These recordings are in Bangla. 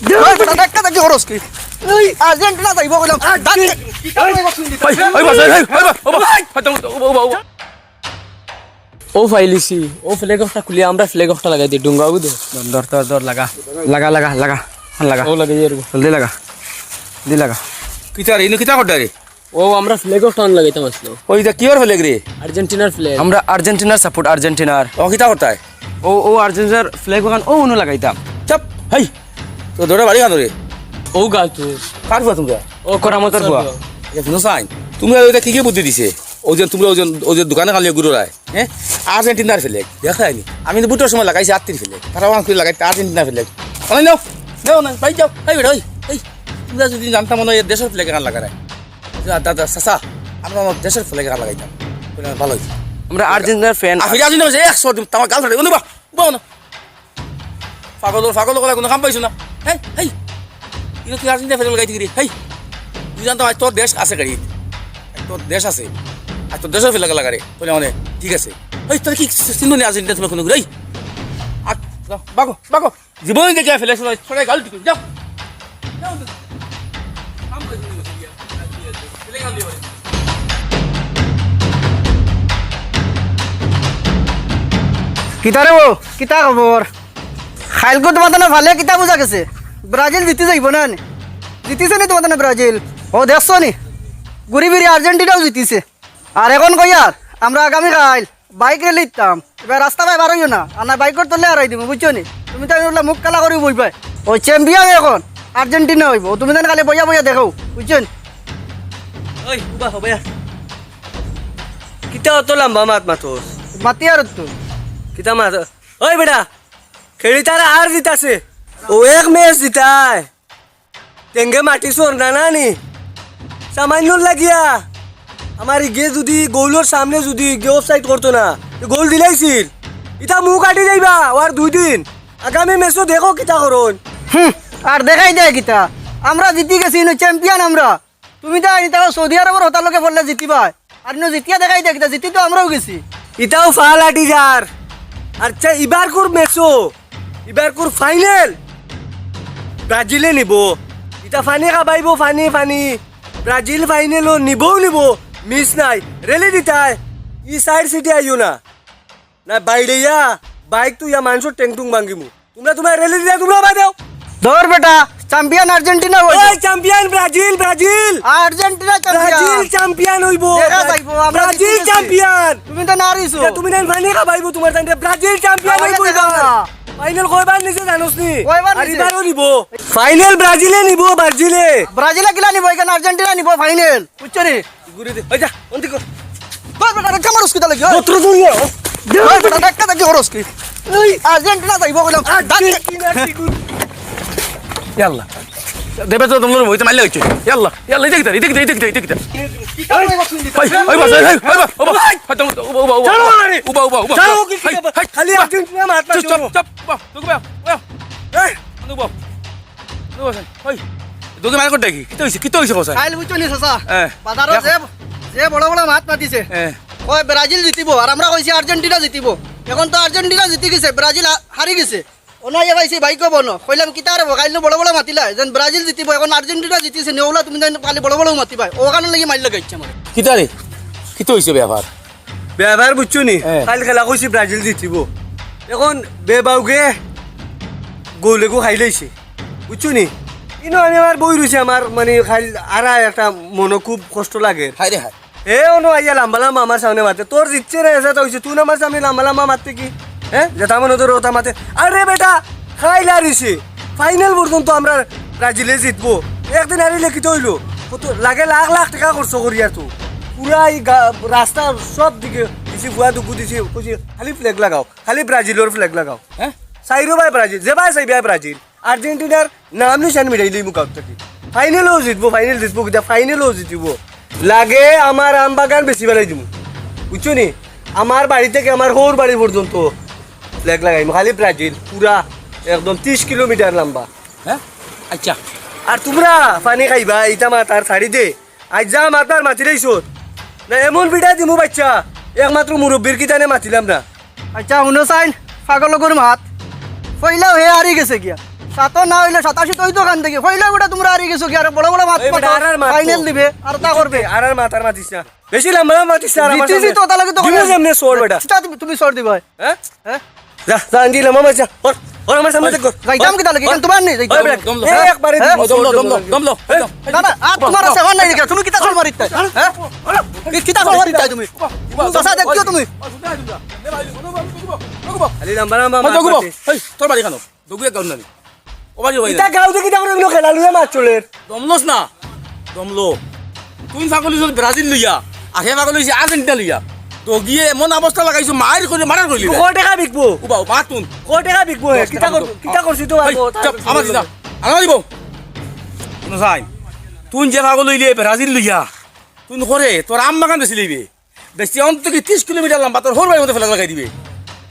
ওই বেটা দেখা দেখি খরচ কি ওই আর্জেন্টিনা যাইব কইলাম ও ফাইলিছি ও ফ্ল্যাগ অফটা খুলি আমরা ফ্ল্যাগ অফটা লাগাই দিই ডুঙ্গা বুঝে দর লাগা লাগা লাগা লাগা লাগা ও লাগাই এরকম জলদি লাগা দি লাগা কিতা রে ইনো কিতা করতে রে ও আমরা ফ্ল্যাগ অফটা লাগাইতাম আসলো ওই দা কিওর হলে রে আর্জেন্টিনার ফ্ল্যাগ আমরা আর্জেন্টিনার সাপোর্ট আর্জেন্টিনার ও কিতা করতে ও আর্জেন্টিনার ফ্ল্যাগ ওখান ও উনো লাগাইতাম চাপ হাই তো দৌড়ে বাড়ি কানো রে ও গাল তো কার ফুয়া তোমরা ও করামতের বুয়া শুনো সাইন তুমি ওইটা কি কি বুদ্ধি দিছে তোমরা ওজন দোকানে খালি গুরু রায় হ্যাঁ আর্জেন্টিনার ফেলে দেখায়নি আমি তো বুটোর সময় লাগাইছি 38 ফেলে তারা ওখান করে লাগাইতে আর্জেন্টিনার ফেলে অনেক নাও নাও না ভাই যাও এই বেটা এই তোমরা যদি জানতাম মনে হয় দেশের ফ্লেগ গান লাগায় দাদা চাচা আমরা আমার দেশের ফ্লেগ গান লাগাইতাম ভালো হয়েছে আমরা আর্জেন্টিনার ফ্যান আফিরা যদি 100 দিন তোমার গাল ফাটে বা বাও না পাগল কোনো কাম পাইছো না হেই হেই ইনো তুই আর্জেন্টিনা ফেলে লাগাইতে গিয়ে হেই তুই জানতো তোর দেশ আছে গাড়ি তোর দেশ আছে আর তোর দেশের ফেলে লাগারে বলে মানে ঠিক আছে ওই তোর কি চিন্তা নেই আর্জেন্টিনা তোমার কোনো এই বাগো বাগো জীবন দেখে ফেলে ছোড়াই গাল ঠিক যাও কিতা রে ও কিতা খবর খাইলকো তোমার তো ভালে কিতা বুঝা গেছে ব্রাজিল জিতে যাইব না জিতিছে নি তোমার ব্রাজিল ও দেখছো নি ঘুরি ফিরি আর্জেন্টিনাও জিতিছে আর এখন কই আর আমরা আগামী কাল বাইক রেলে ইতাম এবার রাস্তা পাই বার হইও না আর না বাইকর তলে হারাই দিব বুঝছো নি তুমি তো বললে মুখ কালা করে বই পাই ওই চ্যাম্পিয়ন এখন আর্জেন্টিনা হইব তুমি তো খালি বইয়া বইয়া দেখো বুঝছো নি ওই উবা হবে কিতা অত লম্বা মাত মাতোস মাতি আর তো কিতা মাত ওই বেটা খেলি তারা আর জিতাছে ও এক ম্যাচ জিতায় তেঙ্গে মাটি সোর না নানি সামান্য লাগিয়া আমার ইগে যদি গোলের সামনে যদি ইগে অফসাইড করতো না গোল দিলাইছিল ইটা মুখ কাটি যাইবা আর 2 দিন আগামী ম্যাচও দেখো কিতা করুন আর দেখাই দেয় কিতা আমরা জিতি গেছি চ্যাম্পিয়ন আমরা তুমি তো আইনি তাও সৌদি আরবের হতার লোকে বললে জিতিবা আর জিতিয়া দেখাই দেয় কিতা জিতি তো আমরাও গেছি ইটাও ফাল আটি যার আচ্ছা এবার কোর ম্যাচও এবার কোর ফাইনাল ব্রাজিলে নিব ইটা ফানি খাবাইব ফানি ফানি ব্রাজিল ফাইনালও নিব মিস নাই রেলে দিতাই ই সাইড সিটি আইও না না বাইরে বাইক তো ইয়া মানুষের টেংটুং ভাঙ্গিমু তোমরা রেলে দিতা তোমরা বাই দাও ধর বেটা চ্যাম্পিয়ন আর্জেন্টিনা হইব ওই champion Brazil Argentina Brazil champion হইব ব্রাজিল চ্যাম্পিয়ন তুমি তো না হারিছো তুমি না ফানি খাবাইব তোমার তান্তে ব্রাজিল চ্যাম্পিয়ন হইব ফাইনাল কয়বার নিছে জানোস নি আর এবারও নিব ফাইনাল ব্রাজিলে নিব ব্রাজিলে কিলা নিব এখানে আর্জেন্টিনা নিব ফাইনাল বুঝছো নি ঘুরে দে ওই যা অন্তি কর ধর বেটা কামার উস্কি লাগি পত্র দুনিয়া ধর বেটা দেখা দেখি খরচ কি ওই আর্জেন্টিনা যাইব কইলাম ইয়াল্লা দেবে তো তোমরা হইতে মারলে হইছে ইয়াল্লা ইয়াল্লা দেখতে ওই বাস এই উবা খালি আর্জেন্টিনা মাত মার চুপ এই উবা ওই তোকে মার করতে কি তো হইছে কথা খাইল বুঝছো নি চাচা হ্যাঁ। বাজারত যে বড় বড় মাত মাতিছে ওই ব্রাজিল জিতিব আর আমরা কইছি আর্জেন্টিনা জিতিব এখন তো আর্জেন্টিনা জিতি গেছে ব্রাজিল হারি গেছে ওনাই পাইছি বাইক বনো কইলাম কিতা রে খাইল বড় বড় মাতিলা যেন ব্রাজিল জিতিব এখন আর্জেন্টিনা জিতিছে নেওলা তুমি খালি বড় বড় মাতিবা ওখানে লাগি মাইল লাগাইছে আমার কিতা রে কি তো হইছে ব্যাপার বুঝছো নি হ্যাঁ। কাল খেলা কইছি ব্রাজিল জিতিব এখন বেবাউগে গোলেগো খাই লইছে বুঝছো নি ইনো আমি আমার বই রইছে আমার মানে খাইল আরা একটা মনে খুব কষ্ট লাগে হাই রে হাই এ ono আইয়া লাম্বা লাম্বা আমার সামনে মারতে তোর জিতছে রে এসে তো হইছে তুই আমার সামনে লাম্বা লাম্বা মারতে কি হ্যাঁ যেটা মনে তোর ওটা মারতে আরে বেটা খাইলা রিছে ফাইনাল পর্যন্ত আমরা ব্রাজিলে জিতবো একদিন হারিলে কি হইলো কত লাগে লাখ লাখ টাকা খরচ করি আর তো পুরা এই রাস্তা সব দিকে দিছি ভুয়া দুকু দিছি কইছি খালি ফ্ল্যাগ লাগাও খালি ব্রাজিলের ফ্ল্যাগ লাগাও হ্যাঁ সাইরো ভাই ব্রাজিল যে ভাই সাই ভাই ব্রাজিল আর্জেন্টিনার নাম নিশান মিটাইলি মুখ থেকে ফাইনালও জিতবো কিটা ফাইনালও জিতবো লাগে আমার আম বাগান বেশি বেলাই দিব বুঝছো নি আমার বাড়ি থেকে আমার হোর বাড়ি পর্যন্ত ফ্ল্যাগ লাগাই খালি ব্রাজিল পুরা একদম 30 কিলোমিটার লম্বা হ্যাঁ আচ্ছা আর তোমরা পানি খাইবা ইটা মাতার ছাড়ি দে আজ যা মাতার মাতি রাইছো না এমন বিড়া দিমু বাচ্চা একমাত্র মুরব্বীর কিতানে মাতিলাম না আচ্ছা শুনো চাইন পাগল লগর মাত পইলাও হে হারি গেছে গিয়া সাতো না হইলে 87 তোই তো কান থেকে কইলা বেটা তোমরা হারি গেছো কি আর বড় বড় মাত এই বেটা, আর মাত তো। ফাইনাল দিবে আর তা করবে আর মাতার মাতিস না বেশি লম্বা মাতিস না আর আমার জিতিছি তো তাহলে তো দিমু সামনে সোর বেটা তুমি সর দিবা হ্যাঁ হ্যাঁ যা যা আন্টি লম্বা মাছ যা ওর আমার সামনে দেখ যাইতাম কি তাহলে কেন তোমার নেই যাইতাম ওই বেটা দমলো, এই একবারে হ্যাঁ? দমলো না না আর তোমার আছে হন নাই দেখো তুমি কিতা কল মারিত হ্যাঁ কিতা কল মারিত তুমি চাচা দেখছো তুমি খালি লম্বা লম্বা মাছ মাতিস তোর বাড়ি কেন দগুয়ে গাউন নানি ও বাড়ি হই ইটা গাও দেখি তারপরে এগুলো খেলা লুয়ে মাছ চলের দমলোস না দমলো তুই ফাগল হইছ ব্রাজিল লইয়া আর হে ফাগল হইছে আর্জেন্টিনা লইয়া তো গিয়ে এমন অবস্থা লাগাইছো মার করে মারার করলি কো টাকা বিকবো উবা মাতুন কো টাকা বিকবো কিতা করছিস তো আমার দিদা আমার দিব শুনো সাই তুই যে ফাগল লইলে ব্রাজিল লইয়া তুই করে তোর আম্মা কান বেশি লইবে বেশি অন্তত কি 30 কিলোমিটার লম্বা তোর হোর বাড়ির মধ্যে ফেলা লাগাই দিবে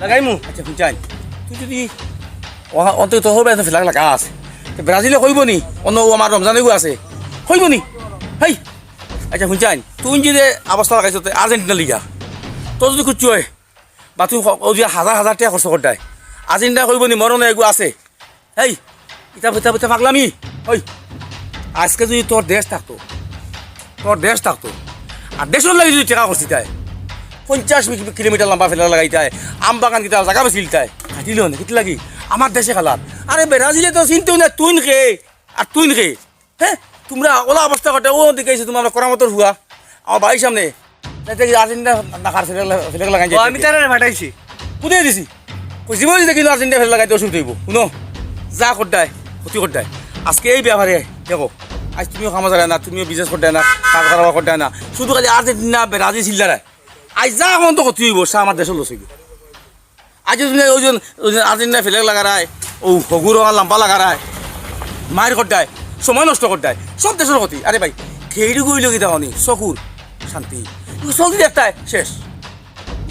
লাগাইমু আচ্ছা শুনছাই তুই যদি অন্তত তোর হোর বাড়ির মধ্যে ফেলা লাগাস ব্রাজিলে কইব নি অন্য আমার রমজানেও আছে কইব নি হেই আচ্ছা শুনছাই তুই যে অবস্থা লাগাইছো আর্জেন্টিনা লিগা তোর যদি খুঁজছো হয় বা তুই হাজার হাজার টাকা খরচ করতাই আর্জেন্টিনা কইব নি মরণ এগু আছে হেই ইটা ফিতা ফিতা পাগলামি ওই আজকে যদি তোর দেশ থাকতো আর দেশের লাগে যদি টাকা করছি তাই 50 কিলোমিটার লম্বা ফেলা লাগাইতায় আম বাগান কিতা জায়গা বেছিলতাই কাটিল না কিত লাগি আমার দেশে খেলার আরে ব্রাজিলে তো চিন্তাও না তুই নে আর তুই নে হ্যাঁ তোমরা ওলা অবস্থা করতে ও দেখাইছো তোমরা করামতর হুয়া আমার বাড়ির সামনে আর্জেন্টিনা নাকার ফেলে লাগাই আমি তারা ফাটাইছি কোথায় দিছি কইছি বলি দেখি আর্জেন্টিনা ফেলে লাগাইতে অসুবিধা হইব শুনো যা করতাই ক্ষতি করতাই আজকে এই ব্যাপারে দেখো আজ তুমিও খামা যায় না তুমিও বিজনেস করতে না কাজ কারবার করতে না শুধু খালি আর্জেন্টিনা ব্রাজিল চিল্লারায় আজ যা এখন তো ক্ষতি হইব সে আমার দেশের লস হইব আজ তুমি ওইজন আর্জেন্টিনা ফেলে লাগারায় ও হগুর লাম্পা লাগারায় মায়ের করতায় সময় নষ্ট করতায় সব দেশের ক্ষতি আরে ভাই খেয়েড়ি গইল কি দেখনি চকুর শান্তি চলতি দেখতায় শেষ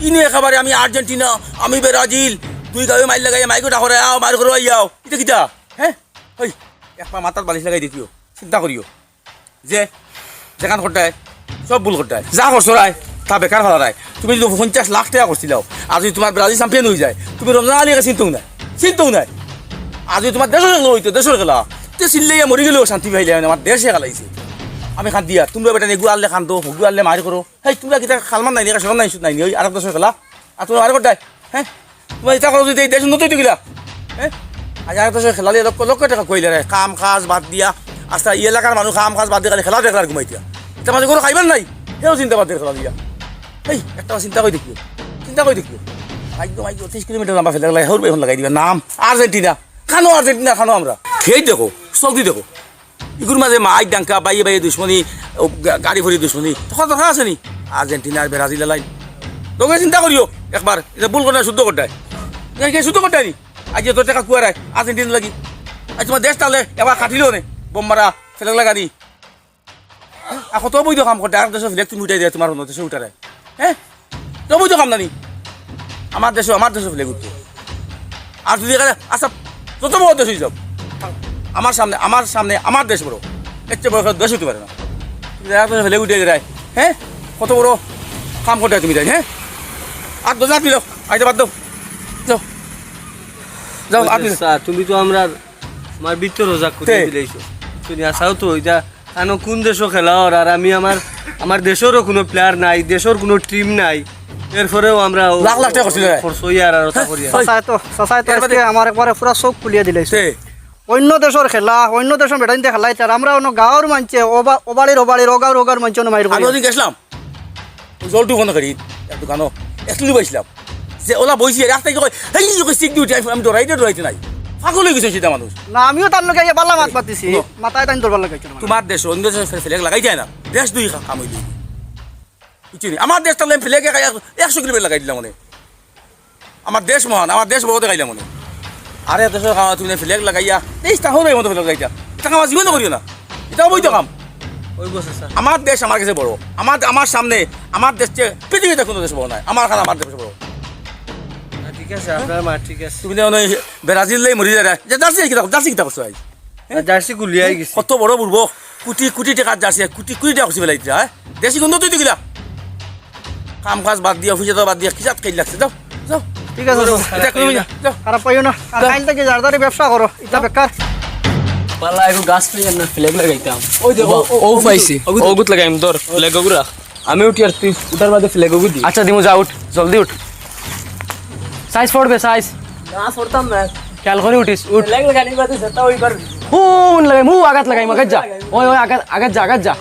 ইনি একেবারে আমি আর্জেন্টিনা আমি ব্রাজিল তুই গায়ে মাইল লাগাই মাইকো ডাকরে আও মার করে আইয়াও এটা কিতা হ্যাঁ ওই একবার মাথার বালিশ লাগাই দিতিও চিন্তা করিও যে যেখান করতায় সব ভুল করতায় যা করছো রায় তা বেকার ফেলা রায় তুমি যদি 50 লাখ টাকা করছিলাও আর যদি তোমার ব্রাজিল চ্যাম্পিয়ন হয়ে যায় তুমি রমজান আলীকে চিন্তাও নাই আর যদি তোমার দেশের খেলা হইতো দেশের খেলা তে চিল্লাইয়া মরি গেলেও শান্তি পাইলে আমার দেশে খেলাইছে আমি খান দিয়া তোমরা বেটা নেগু আনলে খান দো হগু আনলে মারি করো হ্যাঁ তোমরা কিতা খালমান নাই নিকা সরম নাই নাই ওই আর দেশের খেলা আর তোমার আর করতাই হ্যাঁ তোমার এটা করো যদি এই দেশ নতুন গিলা হ্যাঁ আজ আর দেশের খেলা দিয়ে লক্ষ টাকা কইলে রে কাম কাজ বাদ দিয়া আস্তা ই এলাকার মানুষ কাম কাজ বাদ দিয়ে খালি খেলা দেখার ঘুমাই দিয়া এটা মাঝে কোনো খাইবেন নাই সেও চিন্তা বাদ দিয়ে খেলা দিয়া এই একটা চিন্তা করে দেখিও একদম 30 কিলোমিটার লম্বা ফেলে লাগাই হর এখন লাগাই দিবে নাম আর্জেন্টিনা খানো আমরা খেয়ে দেখো চৌকি দেখো ইগুর মাঝে মাই ডাঙ্কা বাইয়ে দুশ্মনী গাড়ি ভরি দুশ্মনী তখন কথা আছে নি আর্জেন্টিনা আর ব্রাজিল লাইন তোকে চিন্তা করিও একবার এটা ভুল করে শুদ্ধ করতে শুদ্ধ করতে নি আজ তোর টাকা কুয়ারায় আর্জেন্টিনা লাগি আজ তোমার দেশ তাহলে এবার কাটিলেও নে বোম মারা ফেলে লাগানি এখন তো বৈধ কাম করতে আর দেশের ফ্লেগ তুমি উঠাই দেয় তোমার দেশে উঠারায় হ্যাঁ তো বৈধ কাম নানি আমার দেশে ফ্লেগ উঠতো আর যদি আচ্ছা যত বড় দেশ হয়ে যাও আমার সামনে আমার দেশ বড় এর চেয়ে বড় দেশ হতে পারে না ফেলে উঠে যায় হ্যাঁ কত বড় কাম করতে তুমি যাই হ্যাঁ আর দোষ আট দিল আইতে বাদ দাও যাও যাও আট দিল তুমি তো আমরা আমার ভিতর রোজা করে দিলেইছো তুমি আসাও তো এটা কেন কোন দেশও খেলা আর আমি আমার দেশেরও কোনো প্লেয়ার নাই দেশের কোনো টিম নাই এরপরেও আমরা লাখ লাখ টাকা করছিল খরচই আর ওটা করি সসাই তো আজকে আমার একবারে পুরা চোখ খুলিয়ে দিলাইছে অন্য দেশের খেলা অন্য দেশের বেটাইতে খেলাই তার আমরা অন্য গাঁৱৰ মানছে ওবাড়ির ওগার মানছে মাইর আমি ওদিন গেছিলাম জলটু বন্ধ করি দোকানো একটু পাইছিলাম যে ওলা বইছি রাস্তায় কয় হেই সিক দিউ আমি ডরাইতে নাই পাগল হয়ে গেছে সেটা মানুষ না আমিও তার লগে বালা মাত পাতিছি মাথায় তাই ধরবার লাগাইছিল তোমার দেশ অন্য দেশের ফ্লেগ লাগাই যায় না দেশ দুই কাম হইল বুঝছি আমার দেশ তাহলে ফ্লেগ 100 কিলোমিটার লাগাই দিলাম মনে আমার দেশ মহান আমার দেশ বড় দেখাইলাম মনে আরে দেশের কাম তুমি ফ্লেগ লাগাইয়া এই তাহলে মতো ফ্লেগ লাগাইয়া এটা কাম জীবন করিও না এটাও বৈধ কাম আমার দেশ আমার কাছে বড় আমার সামনে আমার দেশ পৃথিবীতে কোনো দেশ বড় নাই আমার খান আমার দেশ বড় ঠিক আছে আপনার মা ঠিক আছে তুমি যেমন ব্রাজিল মরি যায় জার্সি কিতা করছো জার্সি গুলিয়াই গেছে কত বড় বুড়ব কোটি টাকার জার্সি কোটি টাকা করছি বেলাই হ্যাঁ দেশি গন্ধ তুই গিলা কাম কাজ বাদ দিয়া অফিসে বাদ দিয়া কিসাত খাই লাগছে যাও ঠিক আছে এটা কই যা যাও খারাপ পাইও না আর কাইল থেকে যারদারি ব্যবসা করো এটা বেকার পালা একটু গাছ পেয়ে না ফ্ল্যাগ লাগাইতাম ওই যে ও পাইছি ও গুত লাগাইম তোর ফ্ল্যাগ গুরা আমি উঠি আর তুই উঠার বাদে ফ্ল্যাগ গুদি আচ্ছা দিমু যা উঠ জলদি উঠ সাইজ পড়বে সাইজ না সরতাম না খেয়াল করে উঠিস উঠ ফ্ল্যাগ লাগানি বাদে সেটা ওইবার হুন লাগাই মু আঘাত লাগাই আঘাত যা ওই ওই আঘাত যা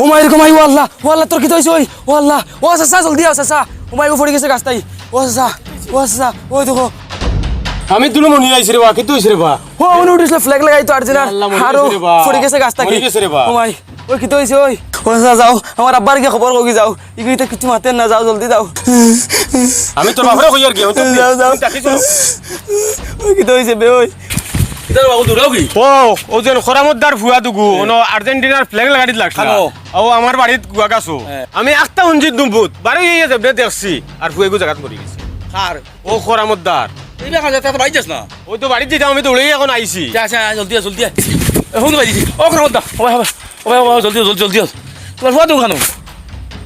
ও মাইর কমাই ও আল্লাহ তোর কি হইছে ও আল্লাহ ও সাসা জলদি আও সাসা ও মাইর পড়ে গেছে গাছটাই ও সাসা ওই দেখো আমি তুলো মনি আইছি রে বা কি তুইছ রে বা ও উনি উঠিস ফ্ল্যাগ লাগাই তো আর্জেন্টিনা আল্লাহ, মরে হারো গেছে রে বা। পড়ে গেছে গাছটা মরে গেছে রে বা। ও মাই ওই কি হইছে ও সাসা যাও আমার আব্বার কি খবর কই যাও ইগুইতে কিছু মাতেন না যাও জলদি যাও আমি তোর বাপরে কই আর কি আমি তো যাও ওই কি হইছে বে ওই এটা বাবু দূরাও কি ও ও যেন খরামতদার ফুয়া দুগু ওনো আর্জেন্টিনার ফ্ল্যাগ লাগাইত লাগছিল খানো। ও আমার বাড়িত গুয়া গাছো আমি একটা হুঞ্জিত দুম্বুত বারে ইয়ে যাবে দেখছি আর ফুয়েগু জায়গাত মরি গেছে কার ও খরামতদার এই দেখা যায় তা বাইজাস না ওই তো বাড়িতে যাও আমি দৌড়ে এখন আইছি যা যা জলদি জলদি এখন বাইজি ও খারাপ দা ও জলদি জলদি তোমার ফুয়া তো খানো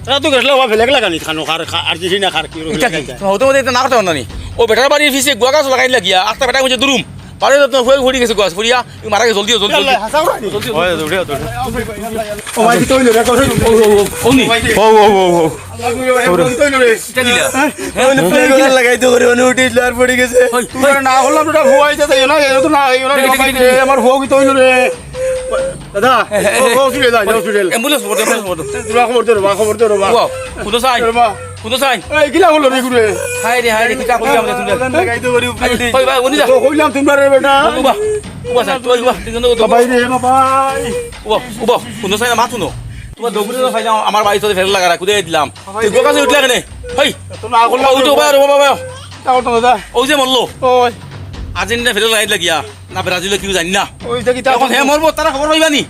তারা তো গেছলা ফ্ল্যাগ লাগানি খানো খার আর্জেন্টিনা খার কি এটা কি হতে হতে এটা না কথা না নি ও বেটার বাড়ির ফিসে গুয়া গাছ লাগাই লাগিয়া আস্তা বেটা মুঝে দুরুম বাড়ি তো ফুয়ে ফুড়ি গেছে গাছ ফুড়িয়া মারা গেছে জলদি জলদি ওই দৌড়ে দৌড়ে ও মাই তো ইলো রেকর্ড ও নি ও এটা দিলা ফ্ল্যাগ লাগাইতে করে উনি উঠিস আর পড়ে গেছে না হলাম তো ফুয়া আইতে তাই না এতো না আমার ফুয়া কি তৈল রে দাদা ও হসপিটাল যা হসপিটাল অ্যাম্বুলেন্স বড় বড় তুরা খবর দে রে বা ও কুদো সাই কুদো সাই এই কিলা হলো রে গুরে হাই রে কিটা কই আমরা তুমি লাগাইতে করি কই ভাই উনি যা তো কইলাম তোমরা রে বেটা উবা উবা সাই তুই উবা তিন জন বাবাই রে বাবাই উবা কুদো সাই না মাথু নো তোমার দগুরে না ফাইনা আমার বাড়ি তো ফের লাগা কুদে দিলাম তুই গোকা সে উঠলা কেনে হই তো না হলো উঠো বাবা বাবা তাও তো দাদা ও যে মরলো ওই আর্জেন্টিনা ফের লাগাই লাগিয়া না ব্রাজিলে কি জানি না ওই দেখি তা এখন হে মরবো তারা খবর পাইবানি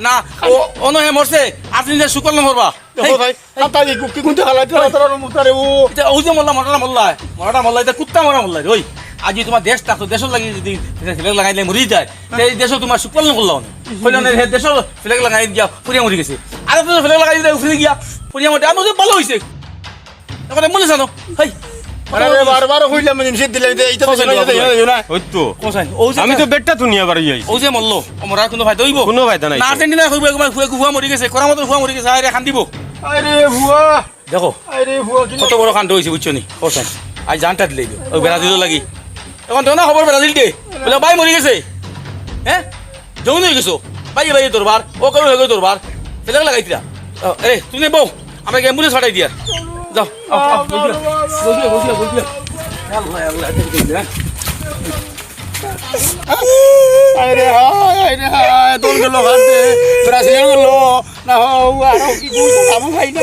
না ও অন হে মরছে আর্জেন্টিনা সুকল না মরবা দেখো ভাই আতা কি কোনটা হালাইতে তারা মুতারে ও এটা ওই যে মরটা মল্লা এটা কুত্তা মরা ওই আজি তোমার দেশ থাকতো দেশের লাগি যদি ফ্লেগ লাগাই দিলে মরি যায় সেই দেশও তোমার সুকল না করলাম হইল না হে দেশের ফ্লেগ লাগাই দিয়া পুরিয়া মরি গেছে আর তো ফ্লেগ লাগাই দিলে উফরে গিয়া পুরিয়া মরি আমি তো ভালো হইছে এখন মনে জানো হাই আরে বারবার কইলাম জিনিস দিলে এইটা তো না ওই তো কোসাই ও যে আমি তো বেটটা দুনিয়া বাড়ি যাই ও যে মল্ল মরা কোনো ফায়দা হইব কোনো ফায়দা নাই না আর্জেন্টিনা হইব একবার হুয়া মরি গেছে করা মতো হুয়া মরি গেছে আরে খান দিব আরে ভুয়া দেখো আরে ভুয়া কি কত বড় কাণ্ড হয়েছে বুঝছো নি কোসাই আজ জানটা দিলে ওই ব্রাজিলও লাগি এখন তো না খবর ব্রাজিল কে বলে ভাই মরি গেছে হ্যাঁ যৌন হয়ে গেছো ভাই তোর বার ও কেউ হয়ে গেল তোর বার ফেলে লাগাইতিরা আরে তুমি বউ আমাকে অ্যাম্বুলেন্স পাঠাই দিয়া যাও আরে হায় তোর গেল হাতে ব্রাজিল গেল না আর কি কইতো আমি ভাই না